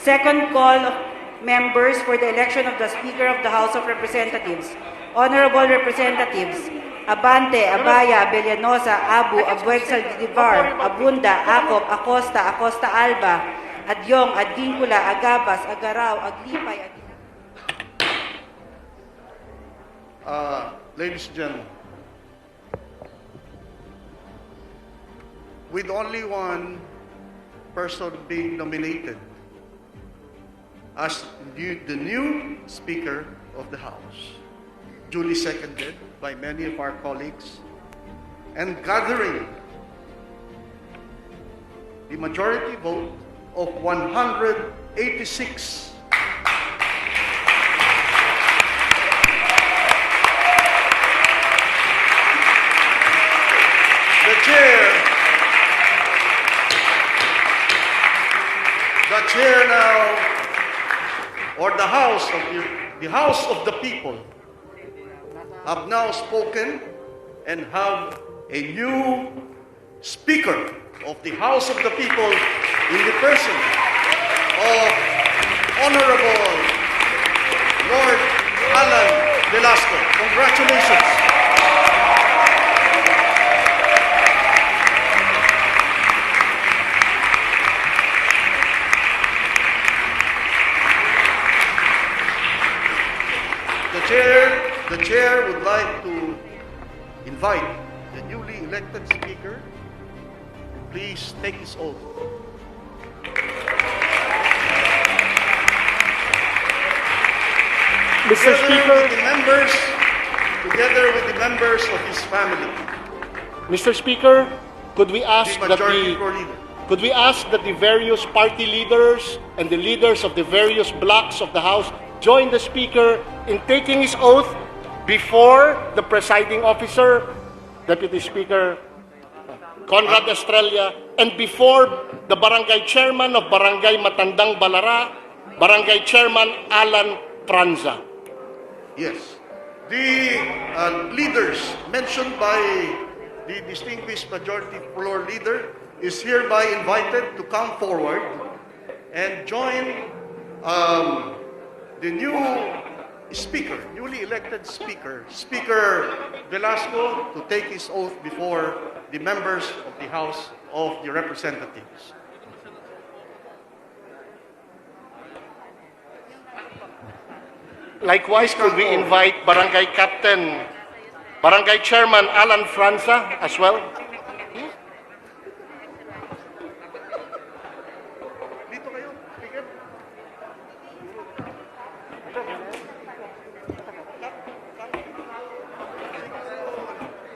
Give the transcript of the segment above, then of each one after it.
Second call of members for the election of the Speaker of the House of Representatives. Honorable Representatives Abante, Abaya, Bellanosa, Abu, Abuexal, Divar, Abunda, Acop, Acosta, Acosta Alba, Adyong, Advincula, Agabas, Agaraw, Aglipay, Ladies and gentlemen, with only one person being nominated as the new Speaker of the House, duly seconded by many of our colleagues, and gathering the majority vote of 186. The chair now, or the House of the people, have now spoken and have a new Speaker of the House of the People in the person of Honorable Lord Allan Velasco. Congratulations. The chair would like to invite the newly elected Speaker to please take his oath. Mr. Speaker, together with the members of his family. Mr. Speaker, could we ask The that majority floor leader. could we ask that the various party leaders and the leaders of the various blocks of the House join the Speaker in taking his oath before the presiding officer, Deputy Speaker Conrad Estrella, and before the Barangay Chairman of Barangay Matandang Balara, Barangay Chairman Allan Franza. Yes. The leaders mentioned by the distinguished majority floor leader is hereby invited to come forward and join the new Speaker, newly elected Speaker, Speaker Velasco, to take his oath before the members of the House of the Representatives. Likewise, could we invite Barangay Captain, Barangay Chairman Allan Franza as well? Dito kayo, Speaker.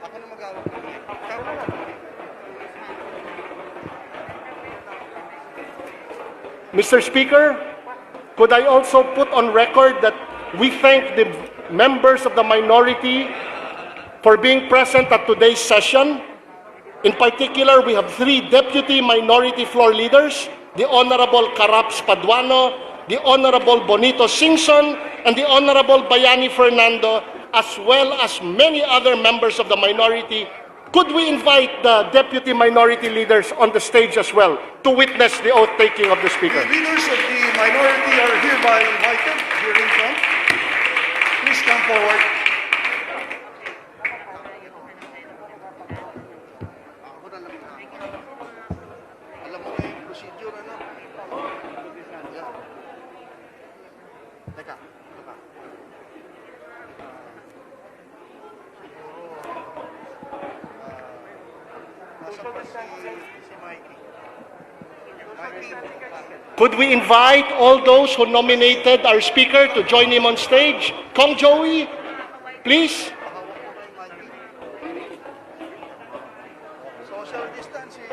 Ako na mag-awag. Mr. Speaker, could I also put on record that we thank the members of the minority for being present at today's session. In particular, we have 3 deputy minority floor leaders, the Honorable Caraps Paduano, the Honorable Bonito Singson, and the Honorable Bayani Fernando, as well as many other members of the minority. Could we invite the deputy minority leaders on the stage as well to witness the oath-taking of the Speaker? The leaders of the minority are hereby invited here in front. Please come forward. Alam mo na yung procedure, ano? Teka. Nasa pa si Mikey. Could we invite all those who nominated our Speaker to join him on stage? Kong Joey, please. Social distancing.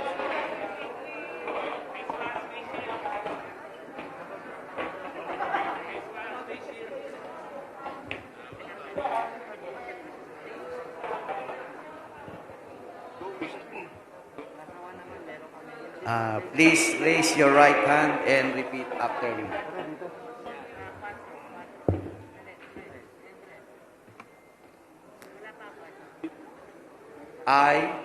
Please raise your right hand and repeat after me. I.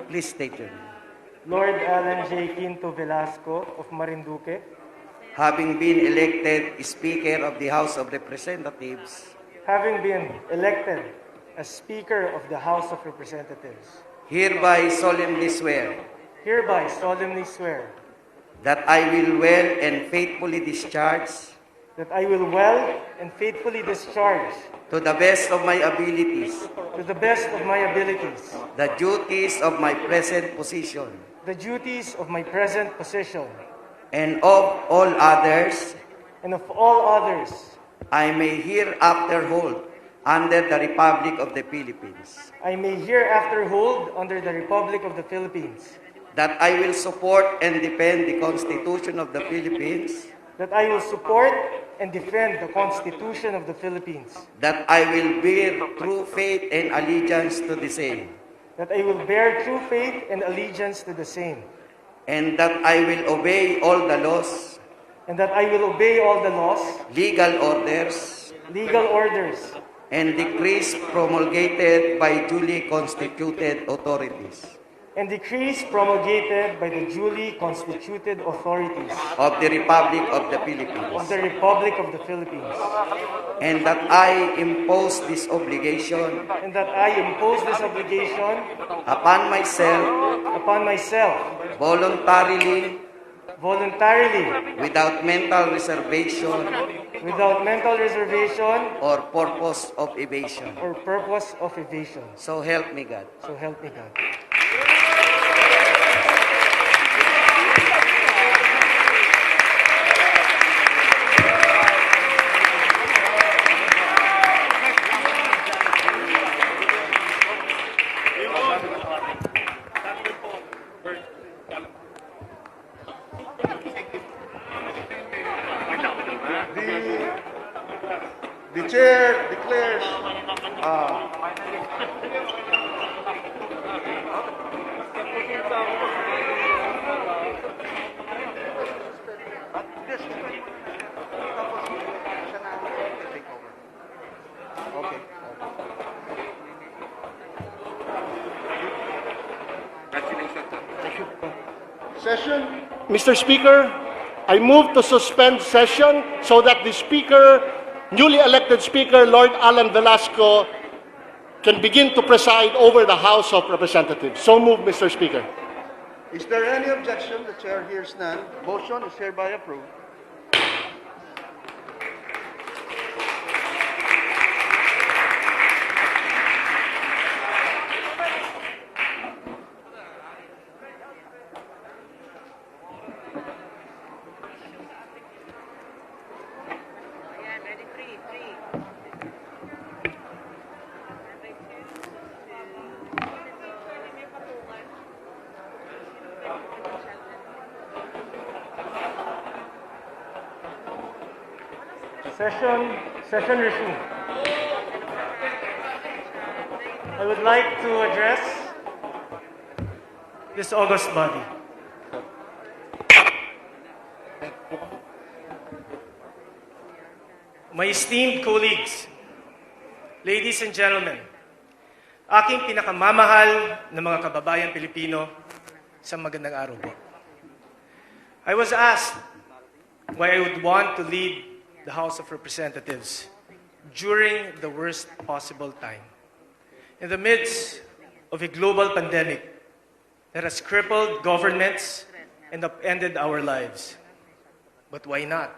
Please state your name. Lord Allan Quinto Velasco of Marinduque, having been elected Speaker of the House of Representatives, having been elected as Speaker of the House of Representatives, hereby solemnly swear hereby solemnly swear that I will well and faithfully discharge, that I will well and faithfully discharge, to the best of my abilities, to the best of my abilities, the duties of my present position, the duties of my present position, and of all others and of all others I may hereafter hold under the Republic of the Philippines, I may hereafter hold under the Republic of the Philippines, that I will support and defend the Constitution of the Philippines, that I will support and defend the Constitution of the Philippines, that I will bear true faith and allegiance to the same, that I will bear true faith and allegiance to the same, and that I will obey all the laws, and that I will obey all the laws, legal orders, legal orders, and decrees promulgated by duly constituted authorities and decrees promulgated by the duly constituted authorities of the Republic of the of Philippines, the Republic of the Philippines, and that I impose this obligation and that I impose this obligation upon myself voluntarily, without mental reservation without mental reservation or purpose of evasion. or purpose of evasion. So help me God. So help me God. The chair declares session. Mr. Speaker, I move to suspend session so that the Speaker, newly elected Speaker, Lord Allan Velasco, can begin to preside over the House of Representatives. So move, Mr. Speaker. Is there any objection? The chair hears none. Motion is hereby approved. Session resumed. I would like to address this august body. My esteemed colleagues, ladies and gentlemen, aking pinakamamahal na mga kababayan Pilipino, sa magandang araw po. I was asked why I would want to lead the House of Representatives during the worst possible time, in the midst of a global pandemic that has crippled governments and upended our lives. But why not?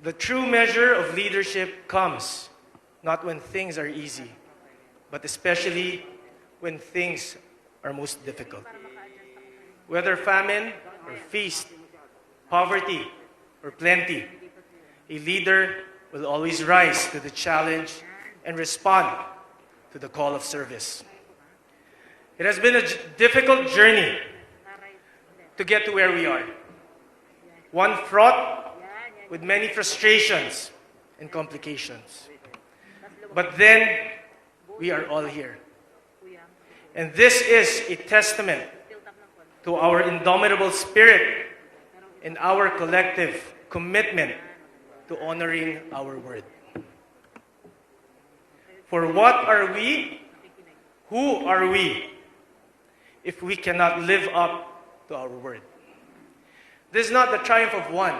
The true measure of leadership comes not when things are easy, but especially when things are most difficult. Whether famine or feast, poverty or plenty, a leader will always rise to the challenge and respond to the call of service. It has been a difficult journey to get to where we are. One fraught with many frustrations and complications. But then, we are all here. And this is a testament to our indomitable spirit and our collective commitment to honoring our word. For what are we? Who are we? if we cannot live up to our word. This is not the triumph of one.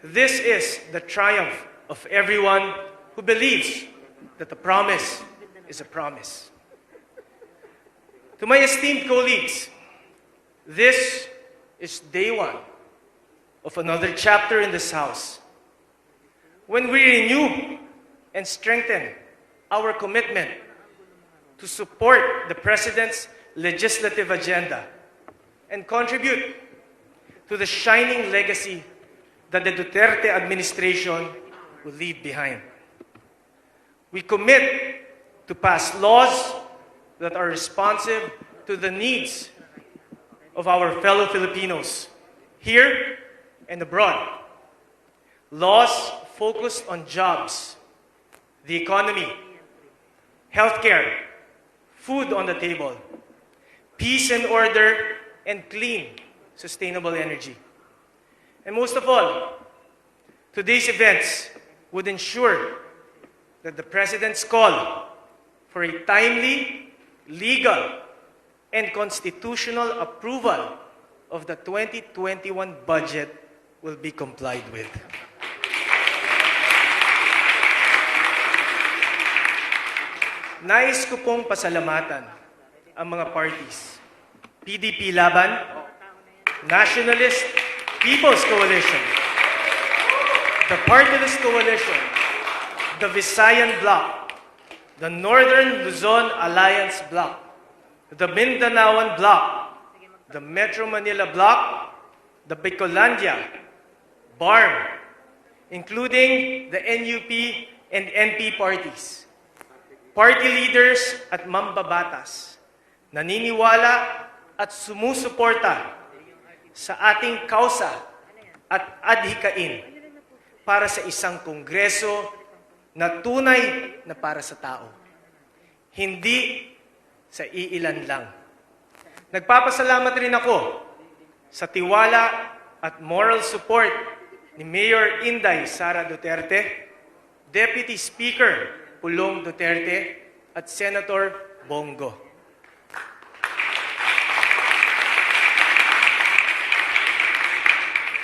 This is the triumph of everyone who believes that a promise is a promise. To my esteemed colleagues, this is day one of another chapter in this House, when we renew and strengthen our commitment to support the President's legislative agenda and contribute to the shining legacy that the Duterte administration will leave behind. We commit to pass laws that are responsive to the needs of our fellow Filipinos here and abroad. Laws focused on jobs, the economy, healthcare, food on the table, peace and order, and clean, sustainable energy. And most of all, today's events would ensure that the President's call for a timely, legal, and constitutional approval of the 2021 budget will be complied with. Nais ko pong pasalamatan ang mga parties, PDP Laban, Nationalist People's Coalition, the Partyless Coalition, the Visayan Bloc, the Northern Luzon Alliance Bloc, the Mindanaoan Bloc, the Metro Manila Bloc, the Bicolandia, BARM, including the NUP and NP parties, party leaders at mambabatas, naniniwala at sumusuporta sa ating kausa at adhikain para sa isang kongreso na tunay na para sa tao, hindi sa iilan lang. Nagpapasalamat rin ako sa tiwala at moral support ni Mayor Inday Sara Duterte, Deputy Speaker Pulong Duterte, at Senator Bongo.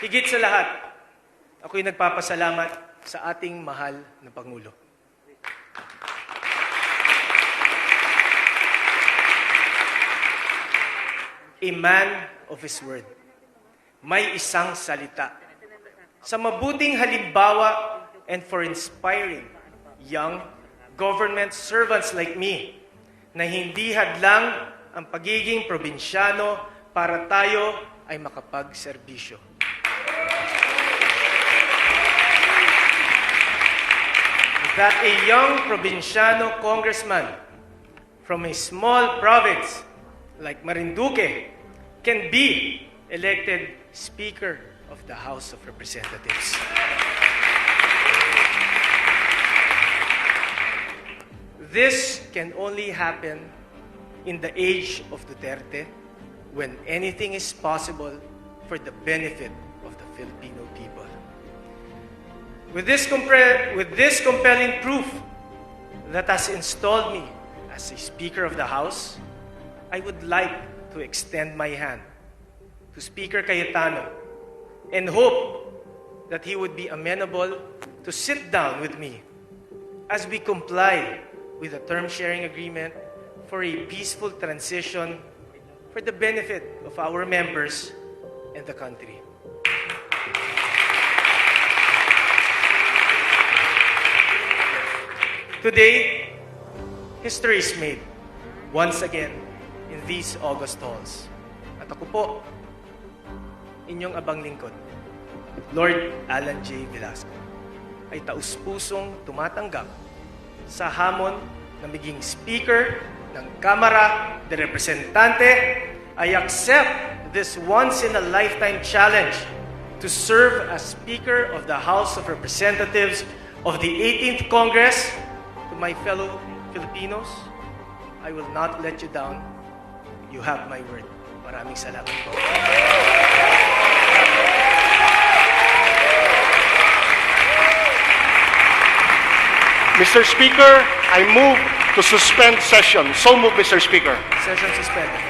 Higit sa lahat, ako'y nagpapasalamat sa ating mahal na Pangulo. A man of his word. May isang salita. Sa mabuting halimbawa and for inspiring young government servants like me na hindi hadlang ang pagiging probinsyano para tayo ay makapagserbisyo. That a young probinsyano congressman from a small province like Marinduque can be elected Speaker of the House of Representatives. This can only happen in the age of Duterte, when anything is possible for the benefit of the Filipino people. With this compelling proof that has installed me as a Speaker of the House, I would like to extend my hand to Speaker Cayetano and hope that he would be amenable to sit down with me as we comply with the term sharing agreement for a peaceful transition for the benefit of our members and the country. Today, history is made once again in these August halls. At ako po, inyong abang lingkod, Lord Allan J. Velasco, ay taus-pusong tumatanggap sa hamon na maging Speaker ng Kamara de Representante. I accept this once-in-a-lifetime challenge to serve as Speaker of the House of Representatives of the 18th Congress. To my fellow Filipinos, I will not let you down. You have my word. Maraming salamat po. Mr. Speaker, I move to suspend session. So move, Mr. Speaker. Session suspended.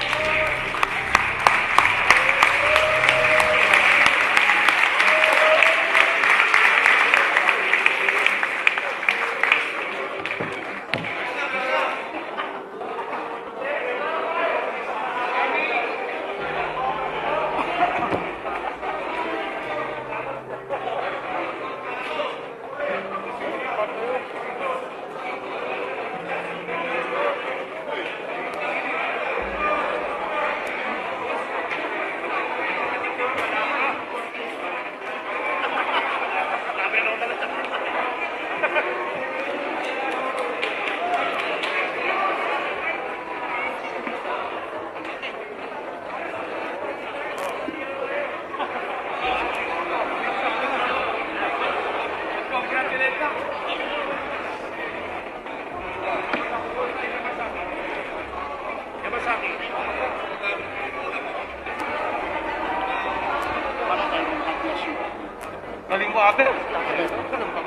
Galing mo, ate.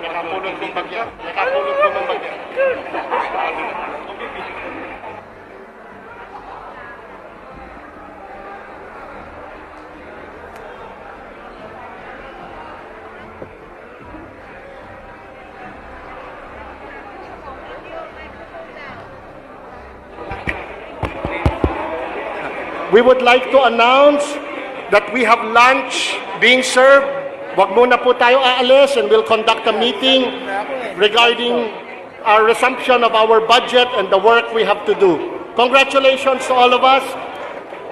Nakapulot kong bagya. Nakapulot ko ng bagya. We would like to announce that we have lunch being served. Wag muna po tayo aalis and we'll conduct a meeting regarding our resumption of our budget and the work we have to do. Congratulations to all of us.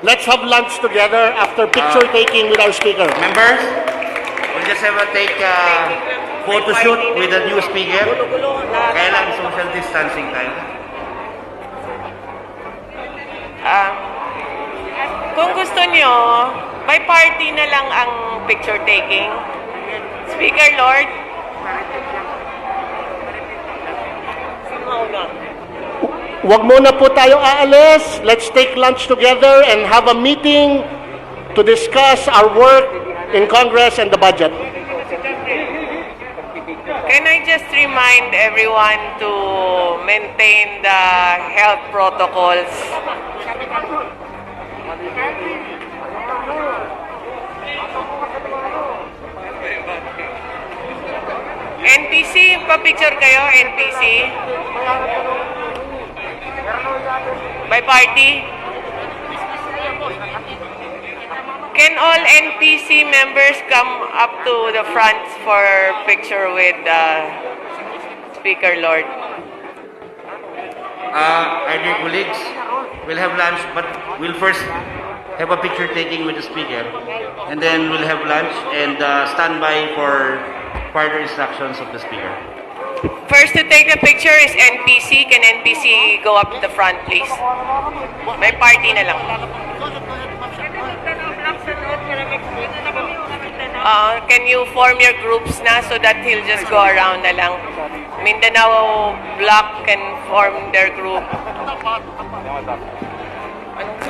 Let's have lunch together after picture taking with our speaker. Members, we'll just have a photo shoot with the new speaker. Kailangan social distancing tayo. Kung gusto nyo, by party na lang ang picture taking. Speaker Lord. Wag muna po tayo aalis. Let's take lunch together and have a meeting to discuss our work in Congress and the budget. Can I just remind everyone to maintain the health protocols? NPC, pa-picture kayo, NPC. By party. Can all NPC members come up to the front for picture with Speaker Lord? Our dear colleagues, we'll have lunch, but we'll first have a picture taking with the speaker, and then we'll have lunch and stand by for further instructions of the speaker. First to take the picture is NPC. Can NPC go up to the front, please? May party na lang. Can you form your groups na so that he'll just go around na lang? Mindanao block can form their group. Anong